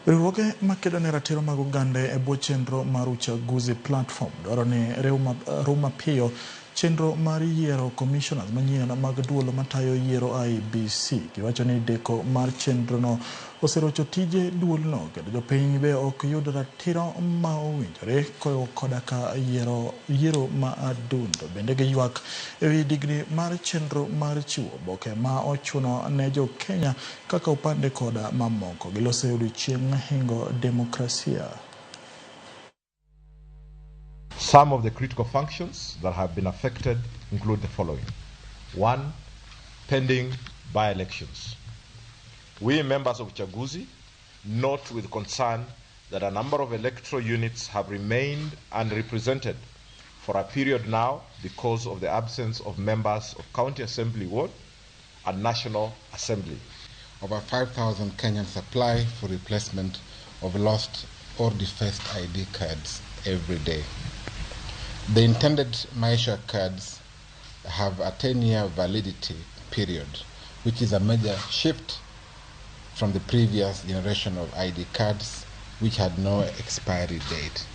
Riwruoge makedone ratiro mag oganda e bwo chenro mar uchaguzi platform dwaro ni riw mapiyo chenro mar yiero komishonas manyien mag duol matayo yiero IEBC. Giwacho ni deko mar chenrono oserocho tije duolno kendo jopiny be ok yud ratiro ma owinjore koda ka yiero ma adundo. Bende giywak ewi digni mar chenro mar chiwo oboke ma ochuno ne jo Kenya kaka upande koda mamoko. Gilose odiochieng' hingo demokrasia. Some of the critical functions that have been affected include the following. 1. Pending by-elections. We members of Uchaguzi note with concern that a number of electoral units have remained unrepresented for a period now because of the absence of members of County Assembly Ward and National Assembly. Over 5,000 Kenyans apply for replacement of lost or defaced ID cards every day. The intended Maisha cards have a 10-year validity period, which is a major shift from the previous generation of ID cards, which had no expiry date.